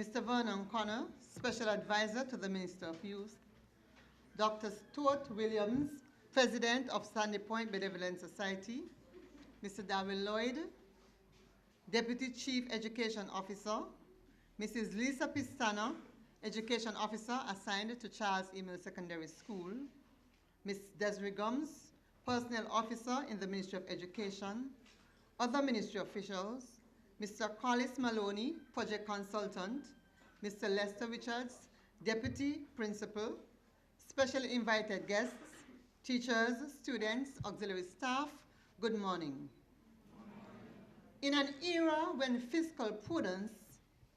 Mr. Vernon Connor, Special Advisor to the Minister of Youth, Dr. Stuart Williams, President of Sandy Point Benevolent Society, Mr. Darwin Lloyd, Deputy Chief Education Officer, Mrs. Lisa Pistana, Education Officer assigned to Charles E. Mills Secondary School, Ms. Desiree Gums, Personnel Officer in the Ministry of Education, other ministry officials, Mr. Collis Maloney, Project Consultant, Mr. Lester Richards, Deputy Principal, specially invited guests, teachers, students, auxiliary staff, good morning. In an era when fiscal prudence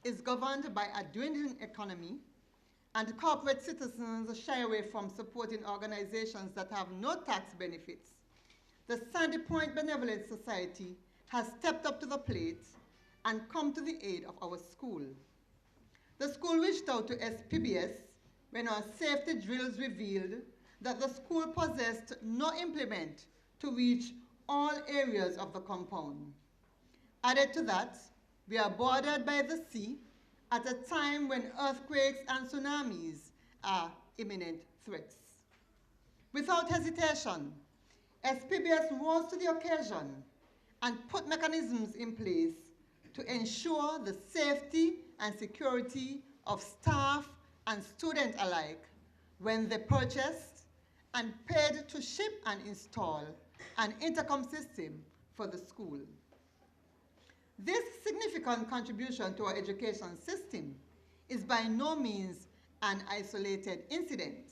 is governed by a dwindling economy and corporate citizens shy away from supporting organizations that have no tax benefits, the Sandy Point Benevolent Society has stepped up to the plate and come to the aid of our school. The school reached out to SPBS when our safety drills revealed that the school possessed no implement to reach all areas of the compound. Added to that, we are bordered by the sea at a time when earthquakes and tsunamis are imminent threats. Without hesitation, SPBS rose to the occasion and put mechanisms in place to ensure the safety and security of staff and students alike when they purchased and paid to ship and install an intercom system for the school. This significant contribution to our education system is by no means an isolated incident.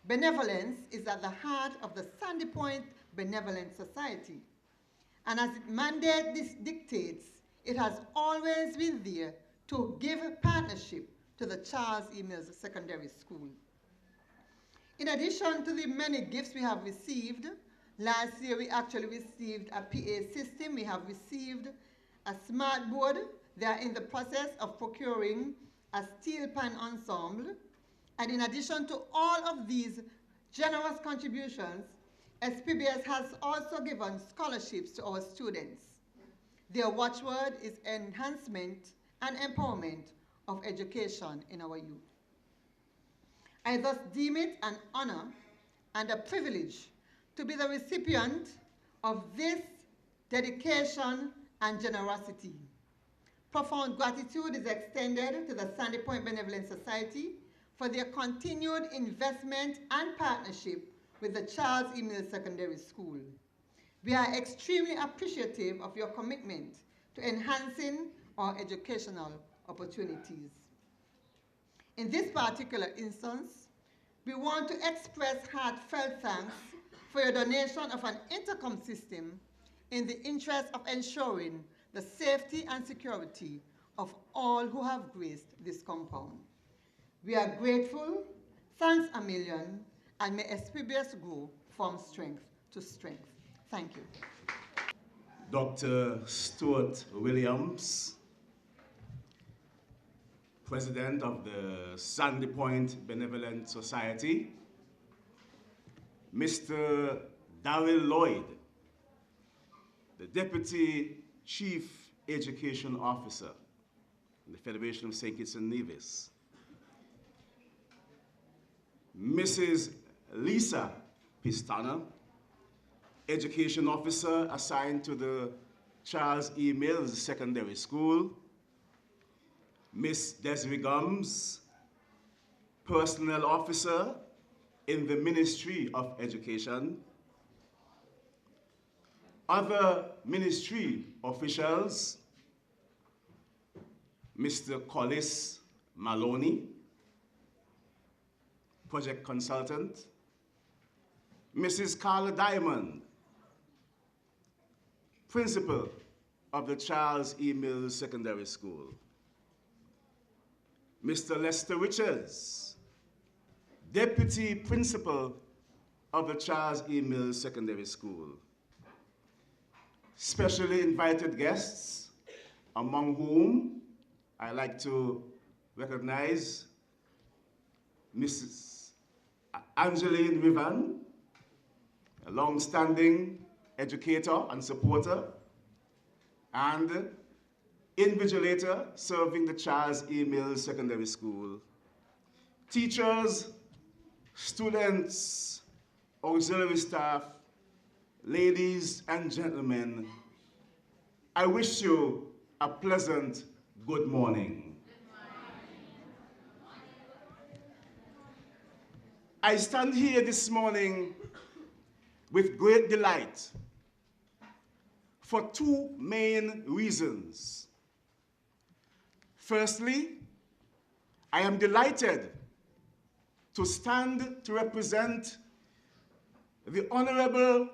Benevolence is at the heart of the Sandy Point Benevolent Society, and as its mandate dictates, it has always been there to give partnership to the Charles E. Mills Secondary School. In addition to the many gifts we have received, last year we actually received a PA system, we have received a smart board. They are in the process of procuring a steel pan ensemble. And in addition to all of these generous contributions, SPBS has also given scholarships to our students. Their watchword is enhancement and empowerment of education in our youth. I thus deem it an honor and a privilege to be the recipient of this dedication and generosity. Profound gratitude is extended to the Sandy Point Benevolent Society for their continued investment and partnership with the Charles E. Mills Secondary School. We are extremely appreciative of your commitment to enhancing our educational opportunities. In this particular instance, we want to express heartfelt thanks for your donation of an intercom system in the interest of ensuring the safety and security of all who have graced this compound. We are grateful, thanks a million, and may SPBS grow from strength to strength. Thank you. Dr. Stuart Williams, President of the Sandy Point Benevolent Society, Mr. Darrell Lloyd, the Deputy Chief Education Officer in the Federation of St. Kitts and Nevis, Mrs. Lisa Pistana, Education Officer assigned to the Charles E. Mills Secondary School, Miss Desiree Gums, Personnel Officer in the Ministry of Education, other ministry officials, Mr. Collis Maloney, Project Consultant, Mrs. Carla Diamond, Principal of the Charles E. Mills Secondary School, Mr. Lester Richards, Deputy Principal of the Charles E. Mills Secondary School, specially invited guests, among whom I like to recognize Mrs. Angeline Rivan, a long-standing educator and supporter, and invigilator serving the Charles E. Mills Secondary School, teachers, students, auxiliary staff, ladies and gentlemen, I wish you a pleasant good morning. I stand here this morning with great delight for two main reasons. Firstly, I am delighted to stand to represent the Honorable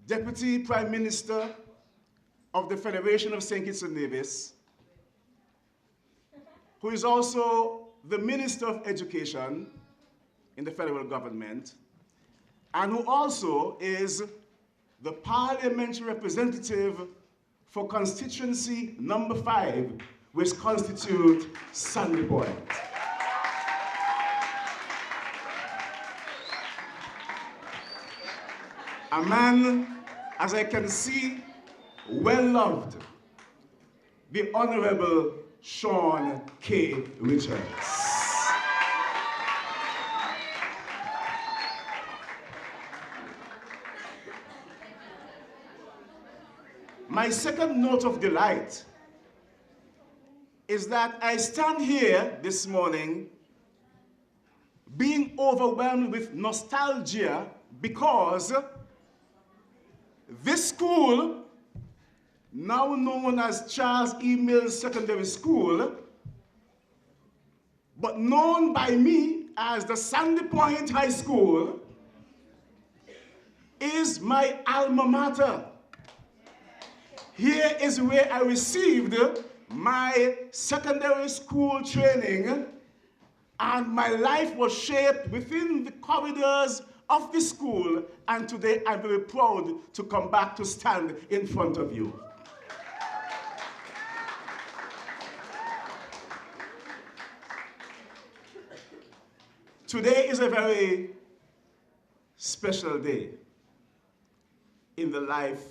Deputy Prime Minister of the Federation of St. Kitts and Nevis, who is also the Minister of Education in the federal government, and who also is the parliamentary representative for constituency number 5, which constitutes Sandy Point. A man, as I can see, well loved, the Honorable Sean K. Richards. My second note of delight is that I stand here this morning being overwhelmed with nostalgia because this school, now known as Charles E. Mills Secondary School, but known by me as the Sandy Point High School, is my alma mater. Here is where I received my secondary school training, and my life was shaped within the corridors of the school, and today I'm very proud to come back to stand in front of you. Today is a very special day in the life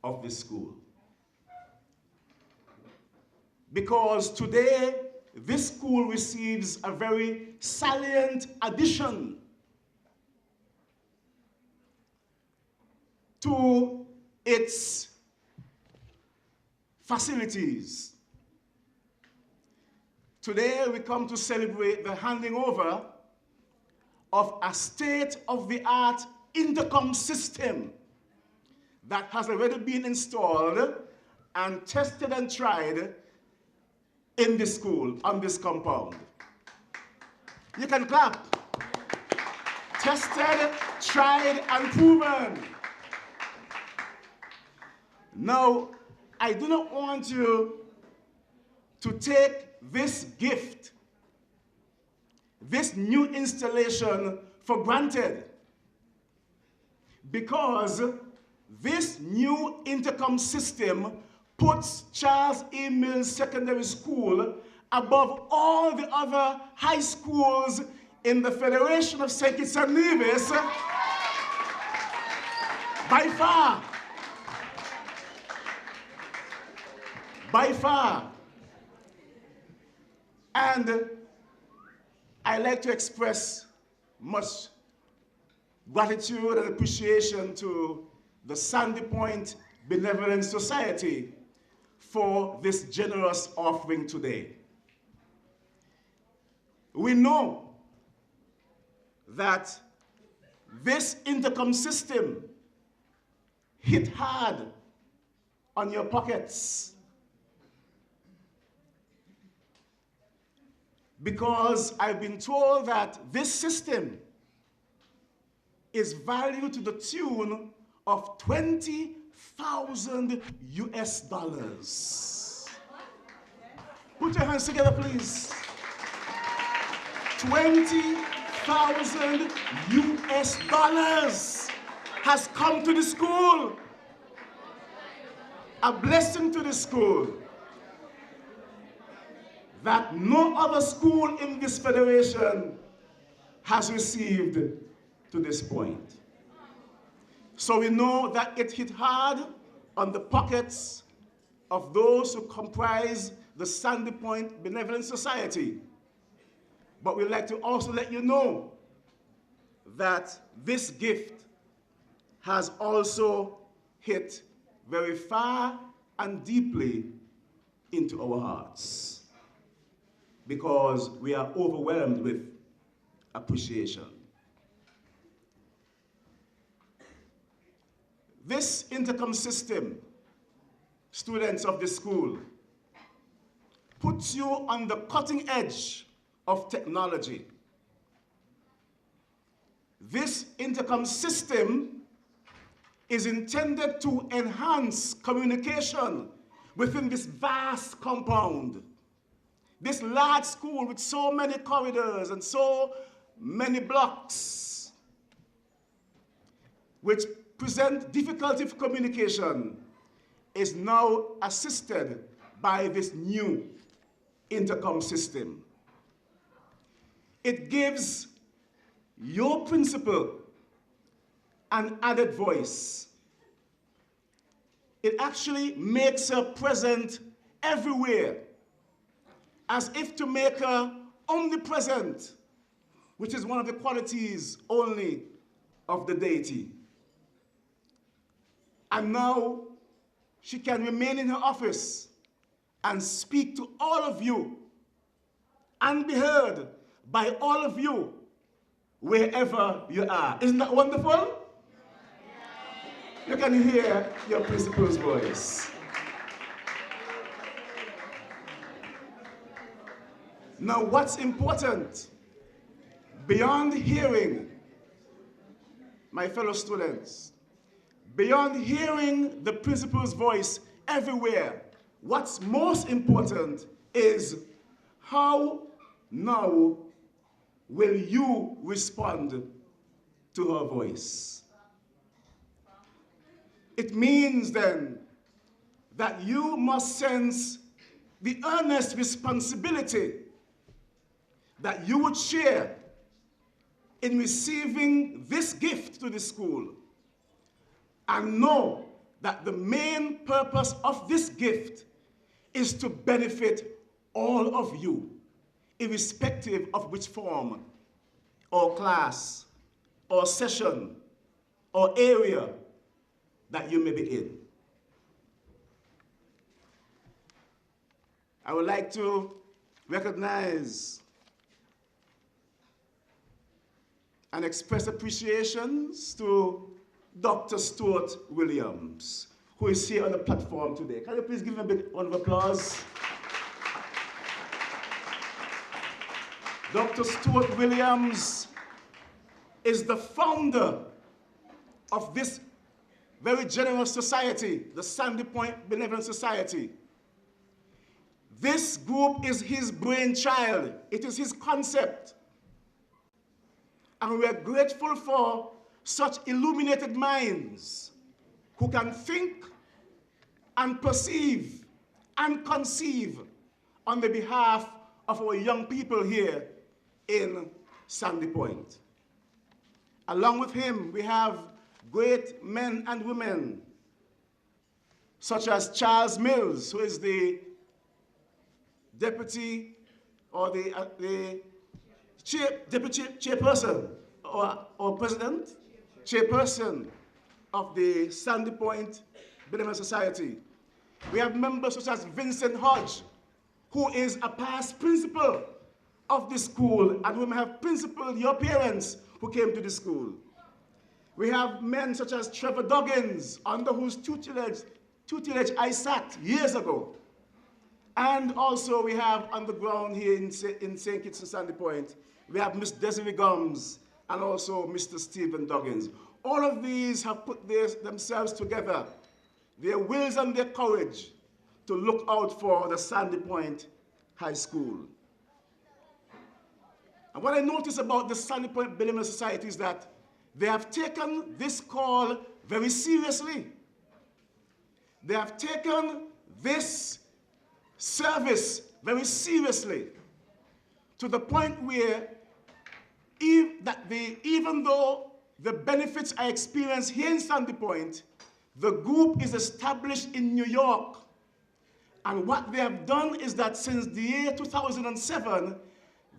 of this school, because today this school receives a very salient addition to its facilities. Today we come to celebrate the handing over of a state-of-the-art intercom system that has already been installed and tested and tried in this school, on this compound. You can clap. Tested, tried, and proven. Now, I do not want you to take this gift, this new installation, for granted, because this new intercom system puts Charles E. Mills Secondary School above all the other high schools in the Federation of St. Kitts and Nevis by far. By far. And I like to express much gratitude and appreciation to the Sandy Point Benevolent Society for this generous offering today. We know that this intercom system hit hard on your pockets, because I've been told that this system is valued to the tune of $20,000 US. Put your hands together, please. $20,000 US has come to the school. A blessing to the school that no other school in this federation has received to this point. So we know that it hit hard on the pockets of those who comprise the Sandy Point Benevolent Society. But we'd like to also let you know that this gift has also hit very far and deeply into our hearts, because we are overwhelmed with appreciation. This Intercom system, students of this school, puts you on the cutting edge of technology. This Intercom system is intended to enhance communication within this vast compound. This large school with so many corridors and so many blocks, which present difficulty for communication, is now assisted by this new Intercom system. It gives your principal an added voice. It actually makes her present everywhere, as if to make her omnipresent, which is one of the qualities only of the deity. And now she can remain in her office and speak to all of you and be heard by all of you wherever you are. Isn't that wonderful? You can hear your principal's voice. Now, what's important, beyond hearing, my fellow students, beyond hearing the principal's voice everywhere, what's most important is how now will you respond to her voice. It means then that you must sense the earnest responsibility that you would share in receiving this gift to the school, and know that the main purpose of this gift is to benefit all of you, irrespective of which form or class or session or area that you may be in. I would like to recognize and express appreciations to Dr. Stuart Williams, who is here on the platform today. Can you please give him a big round of applause? Dr. Stuart Williams is the founder of this very generous society, the Sandy Point Benevolent Society. This group is his brainchild. It is his concept. And we are grateful for such illuminated minds who can think and perceive and conceive on the behalf of our young people here in Sandy Point. Along with him, we have great men and women, such as Charles Mills, who is the deputy or the deputy chairperson or president, chairperson of the Sandy Point Benevolent Society. We have members such as Vincent Hodge, who is a past principal of the school, and we may have principal, your parents, who came to the school. We have men such as Trevor Doggins, under whose tutelage I sat years ago. And also we have on the ground here in St. Kitts and Sandy Point, we have Miss Desiree Gomes and also Mr. Stephen Doggins. All of these have put themselves together, their wills and their courage, to look out for the Sandy Point High School. And what I notice about the Sandy Point Benevolent Society is that they have taken this call very seriously. They have taken this service very seriously, to the point where even though the benefits are experienced here in Sandy Point, the group is established in New York, And what they have done is that since the year 2007,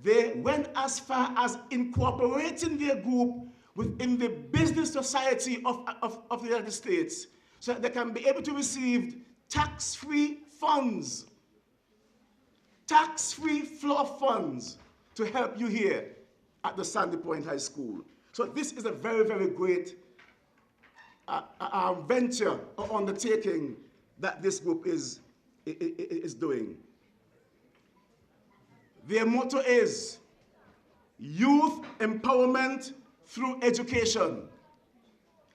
they went as far as incorporating their group within the business society of the United States so that they can be able to receive tax-free funds, tax-free flow of funds to help you here at the Sandy Point High School. So this is a very, very great venture or undertaking that this group is doing. Their motto is youth empowerment through education.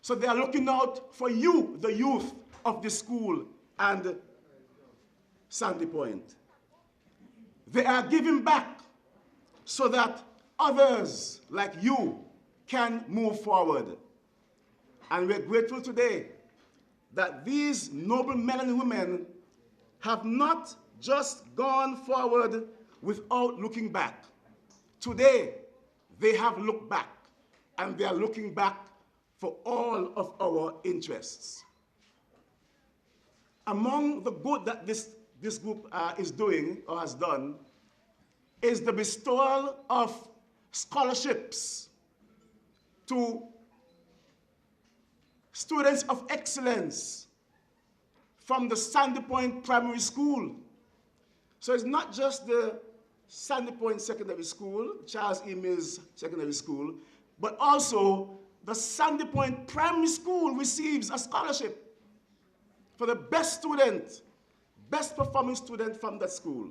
So they are looking out for you, the youth of the school and Sandy Point. They are giving back so that others like you can move forward. And we're grateful today that these noble men and women have not just gone forward without looking back. Today, they have looked back, and they are looking back for all of our interests. Among the good that this group is doing or has done is the bestowal of scholarships to students of excellence from the Sandy Point Primary School. So it's not just the Sandy Point Secondary School, Charles E. Mills Secondary School, but also the Sandy Point Primary School receives a scholarship for the best student, best performing student from that school.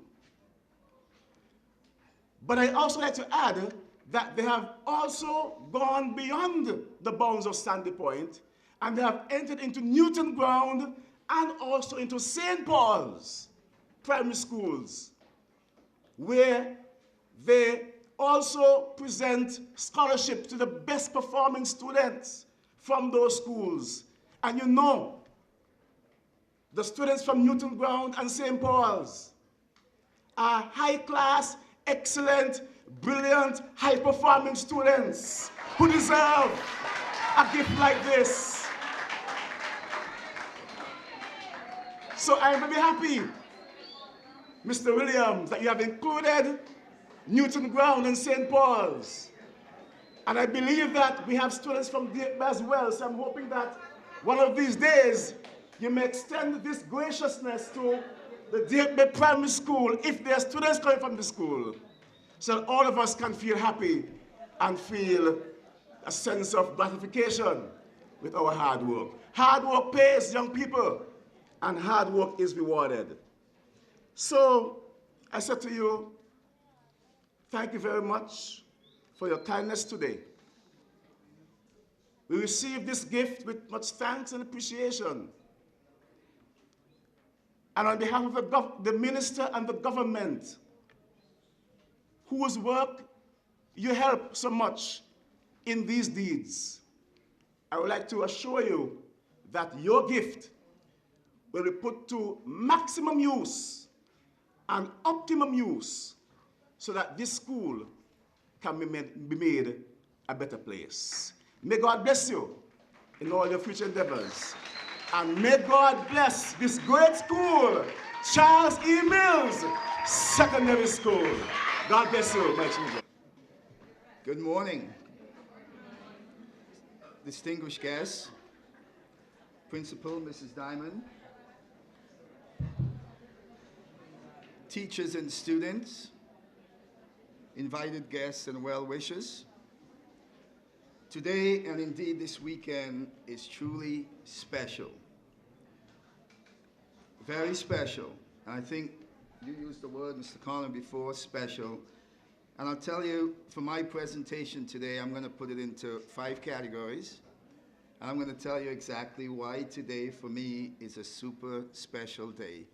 But I also like to add that they have also gone beyond the bounds of Sandy Point, and they have entered into Newton Ground and also into St. Paul's primary schools, where they also present scholarships to the best performing students from those schools. And you know, the students from Newton Ground and St. Paul's are high-class, excellent, brilliant, high-performing students who deserve a gift like this. So I'm very happy, Mr. Williams, that you have included Newton Ground and St. Paul's. And I believe that we have students from DFB as well, so I'm hoping that one of these days you may extend this graciousness to the DFB Primary School if there are students coming from the school, so that all of us can feel happy and feel a sense of gratification with our hard work. Hard work pays, young people, and hard work is rewarded. So I said to you, thank you very much for your kindness today. We receive this gift with much thanks and appreciation. And on behalf of the minister and the government, whose work you help so much in these deeds, I would like to assure you that your gift will be put to maximum use and optimum use so that this school can be made a better place. May God bless you in all your future endeavors. And may God bless this great school, Charles E. Mills Secondary School. God bless you, my children. Good morning, distinguished guests, Principal Mrs. Diamond, teachers and students, invited guests and well-wishers. Today, and indeed this weekend, is truly special. Very special. I think you used the word, Mr. Collin, before, special. And I'll tell you, for my presentation today, I'm going to put it into 5 categories. And I'm going to tell you exactly why today, for me, is a super special day.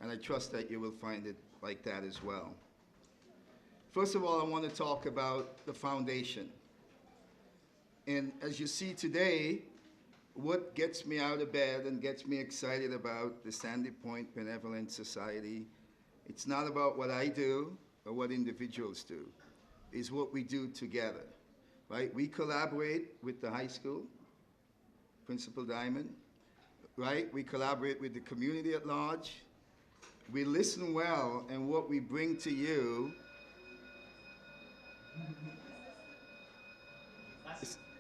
And I trust that you will find it like that as well. First of all, I want to talk about the foundation. And as you see today, what gets me out of bed and gets me excited about the Sandy Point Benevolent Society, it's not about what I do or what individuals do. It's what we do together, right? We collaborate with the high school, Principal Diamond, right? We collaborate with the community at large, we listen well, and what we bring to you,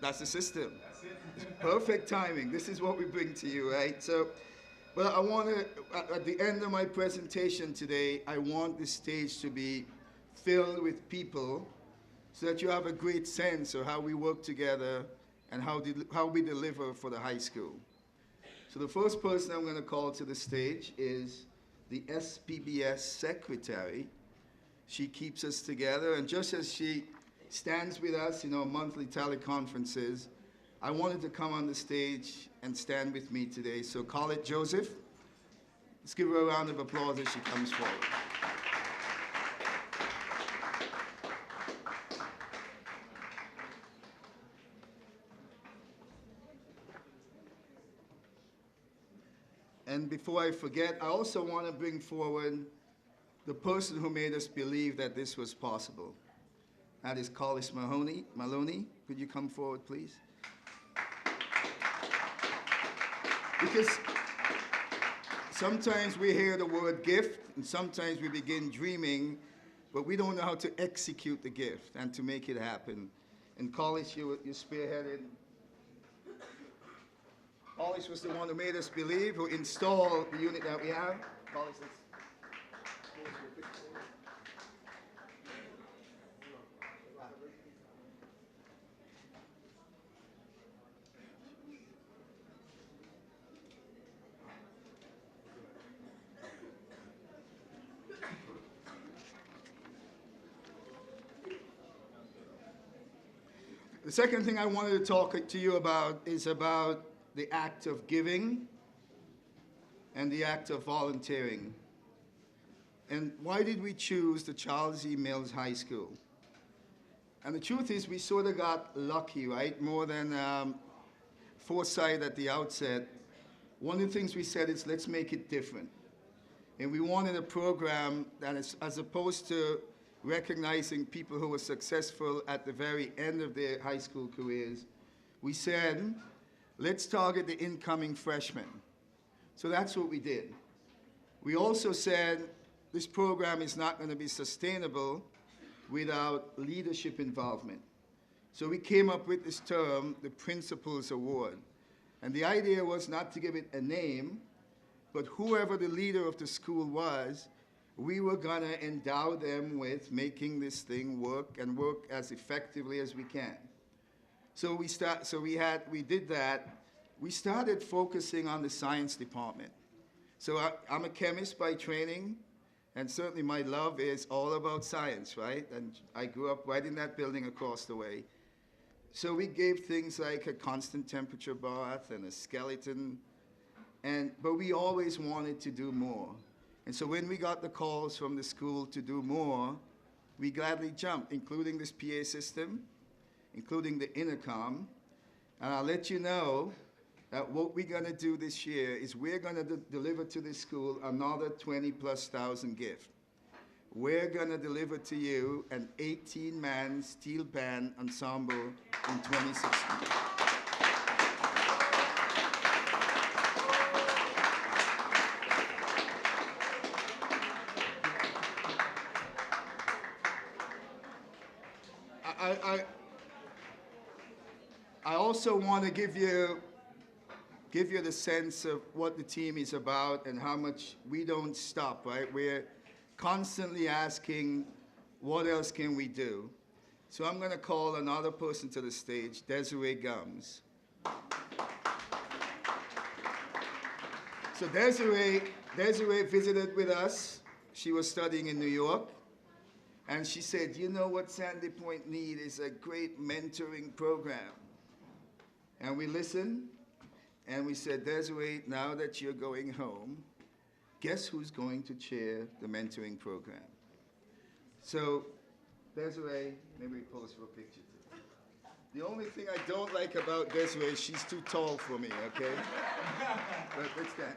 that's the system. It's perfect timing. This is what we bring to you, right? So, but I want to, at the end of my presentation today, I want the stage to be filled with people so that you have a great sense of how we work together and how we deliver for the high school. So the first person I'm going to call to the stage is the SPBS secretary. She keeps us together, and just as she stands with us in our monthly teleconferences, I wanted to come on the stage and stand with me today. So Colette Joseph, let's give her a round of applause as she comes forward. And before I forget, I also want to bring forward the person who made us believe that this was possible. That is Collis Maloney. Could you come forward, please? Because sometimes we hear the word gift, and sometimes we begin dreaming, but we don't know how to execute the gift and to make it happen. And Collis, you spearheaded. Collis was the one who made us believe, who installed the unit that we have. Collis, let's The second thing I wanted to talk to you about is about the act of giving and the act of volunteering. And why did we choose the Charles E. Mills High School? And the truth is, we sort of got lucky, right? More than foresight at the outset. One of the things we said is, let's make it different. And we wanted a program that is, as opposed to recognizing people who were successful at the very end of their high school careers, we said, let's target the incoming freshmen. So that's what we did. We also said, this program is not going to be sustainable without leadership involvement. So we came up with this term, the Principals Award. And the idea was not to give it a name, but whoever the leader of the school was, we were going to endow them with making this thing work and work as effectively as we can. So we did that. We started focusing on the science department. So I'm a chemist by training, and certainly my love is all about science, right? And I grew up right in that building across the way. So we gave things like a constant temperature bath and a skeleton, but we always wanted to do more. And so when we got the calls from the school to do more, we gladly jumped, including this PA system, including the Intercom. And I'll let you know that what we're going to do this year is we're going to deliver to this school another 20,000+ gift. We're going to deliver to you an 18-man steel band ensemble in 2016. I also want to give you the sense of what the team is about and how much we don't stop, right? We're constantly asking, what else can we do? So I'm going to call another person to the stage, Desiree Gums. So Desiree visited with us. She was studying in New York. And she said, you know what Sandy Point need is a great mentoring program. And we listened, and we said, Desiree, now that you're going home, guess who's going to chair the mentoring program? So, Desiree, maybe we pose for a picture too. The only thing I don't like about Desiree is she's too tall for me, okay? But let's stand.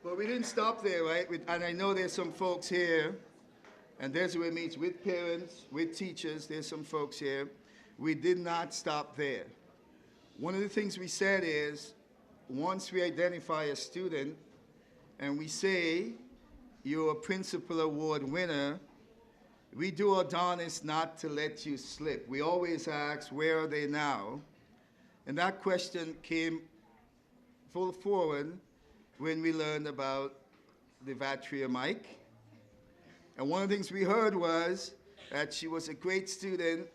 But we didn't stop there, right? And I know there's some folks here, and Desiree meets with parents, with teachers. There's some folks here. we did not stop there. One of the things we said is, once we identify a student and we say, you're a principal award winner, we do our darnest not to let you slip. We always ask, where are they now? And that question came full forward when we learned about the Vatria Mike. And one of the things we heard was that she was a great student,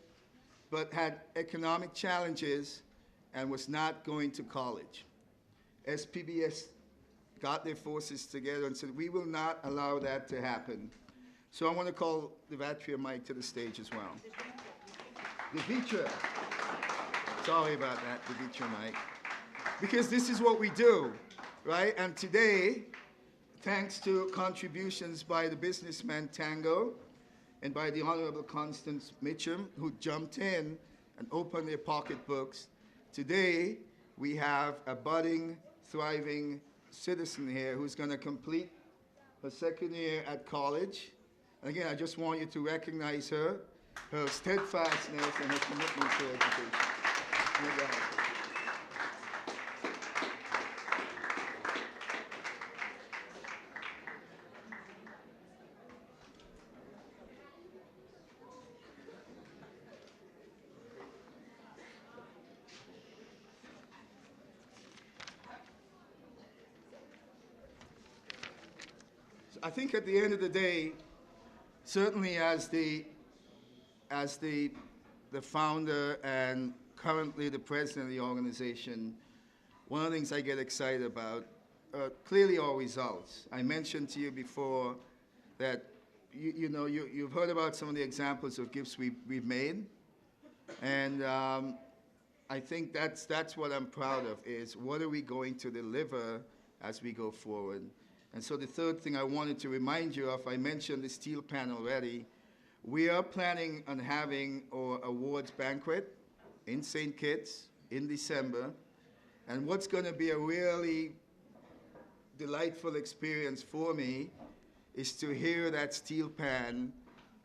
but had economic challenges and was not going to college. SPBS got their forces together and said, we will not allow that to happen. So I want to call the Vatria Mike to the stage as well. The Vitra. Sorry about that, the Vitra Mike. Because this is what we do, right? And today, thanks to contributions by the businessman Tango and by the Honorable Constance Mitchum, who jumped in and opened their pocketbooks, today we have a budding, thriving citizen here who's going to complete her second year at college. And again, I just want you to recognize her steadfastness and her commitment to education. I think at the end of the day, certainly as the founder and currently the president of the organization, one of the things I get excited about clearly our results. I mentioned to you before that you've heard about some of the examples of gifts we've made, and I think that's what I'm proud of, is what are we going to deliver as we go forward. And so the third thing I wanted to remind you of, I mentioned the steel pan already. We are planning on having our awards banquet in St. Kitts in December. And what's going to be a really delightful experience for me is to hear that steel pan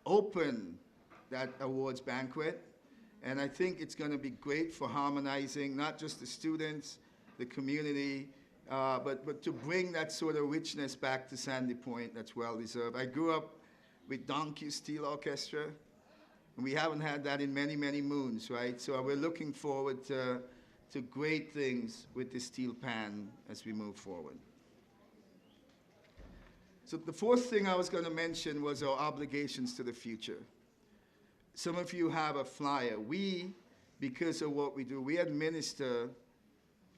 open that awards banquet. And I think it's going to be great for harmonizing not just the students, the community, but to bring that sort of richness back to Sandy Point that's well-deserved. I grew up with Donkey Steel Orchestra, and we haven't had that in many, many moons, right? So we're looking forward to great things with the steel pan as we move forward. So the fourth thing I was going to mention was our obligations to the future. Some of you have a flyer. We, because of what we do, we administer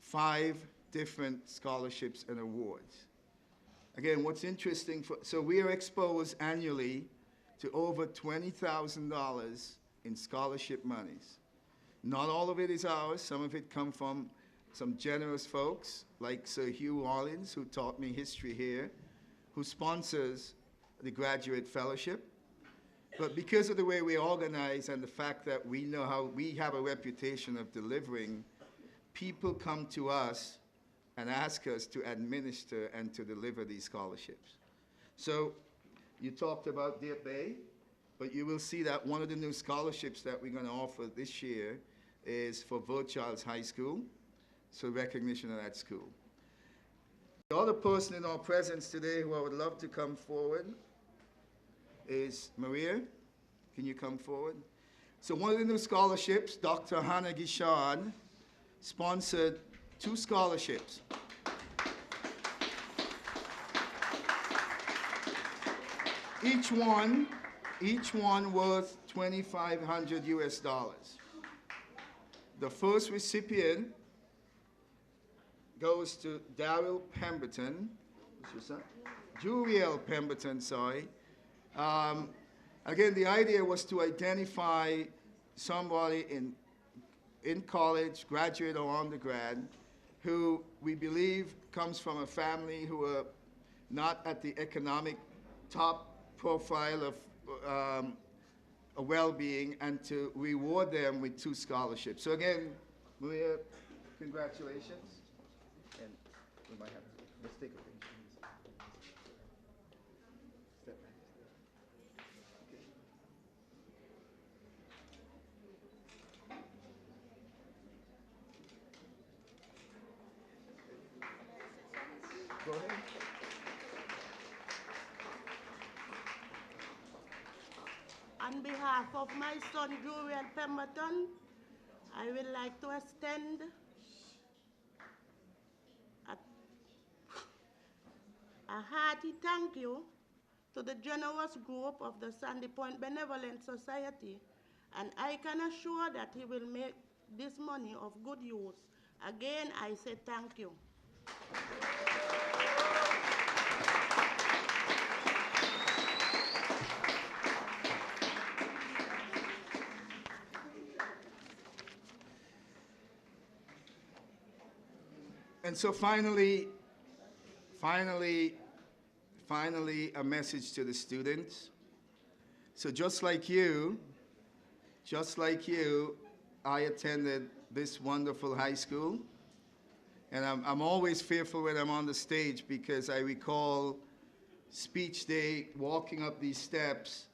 5 different scholarships and awards. Again, what's interesting, so we are exposed annually to over $20,000 in scholarship monies. Not all of it is ours. Some of it come from some generous folks like Sir Hugh Orleans, who taught me history here, who sponsors the Graduate Fellowship. But because of the way we organize and the fact that we know how we have a reputation of delivering, people come to us and ask us to administer and to deliver these scholarships. So you talked about Deer Bay, but you will see that one of the new scholarships that we're going to offer this year is for Charles High School, so recognition of that school. The other person in our presence today who I would love to come forward is Maria. Can you come forward? So one of the new scholarships, Dr. Hannah Gishard sponsored 2 scholarships. Each one worth $2,500 US. The first recipient goes to Daryl Pemberton, Juriel Pemberton, sorry. Again, the idea was to identify somebody in college, graduate or undergrad, who we believe comes from a family who are not at the economic top profile of a well-being, and to reward them with 2 scholarships. So again, Maria, congratulations. And we might have to, let's take a picture. Step back. Okay. Go ahead. On behalf of my son, Julian Pemberton, I would like to extend a hearty thank you to the generous group of the Sandy Point Benevolent Society, and I can assure that he will make this money of good use. Again, I say thank you. And so finally, a message to the students. So just like you, I attended this wonderful high school. And I'm always fearful when I'm on the stage because I recall speech day, walking up these steps,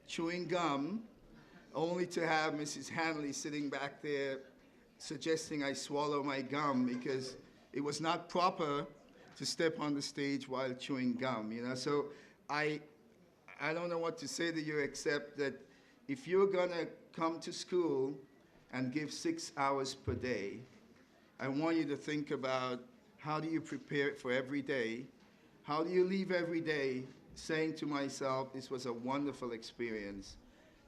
chewing gum, only to have Mrs. Hanley sitting back there suggesting I swallow my gum because it was not proper to step on the stage while chewing gum, you know. So I don't know what to say to you except that if you're gonna come to school and give 6 hours per day, I want you to think about how do you prepare for every day? How do you leave every day saying to myself, this was a wonderful experience?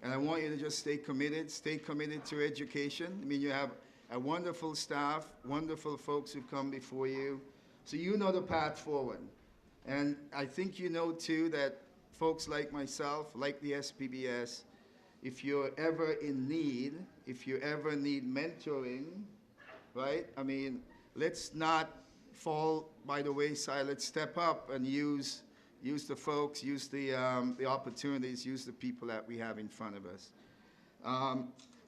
And I want you to just stay committed to education. I mean, you have a wonderful staff, wonderful folks who come before you. So you know the path forward. And I think you know too that folks like myself, like the SPBS, if you're ever in need, if you ever need mentoring, right? I mean, let's not fall by the wayside. Let's step up and use the folks, use the opportunities, use the people that we have in front of us.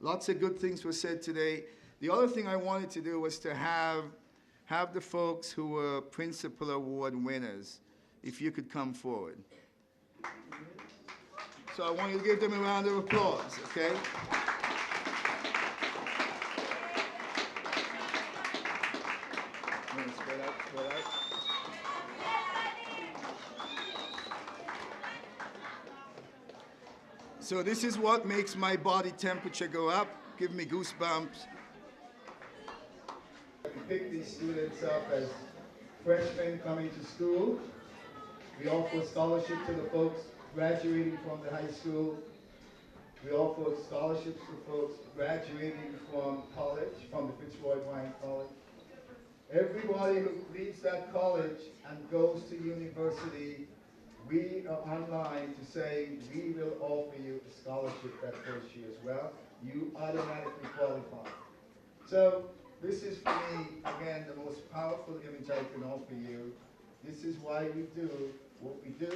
Lots of good things were said today. The other thing I wanted to do was to have the folks who were Principal Award winners, if you could come forward. So I want you to give them a round of applause, okay? Spread out, spread out. So this is what makes my body temperature go up, give me goosebumps. We pick these students up as freshmen coming to school. We offer scholarship to the folks graduating from the high school. We offer scholarships to folks graduating from college, from the Fitzroy Bryant College. Everybody who leaves that college and goes to university, we are online to say we will offer you a scholarship that first year as well. You automatically qualify. So this is for me, again, the most powerful image I can offer you. This is why we do what we do.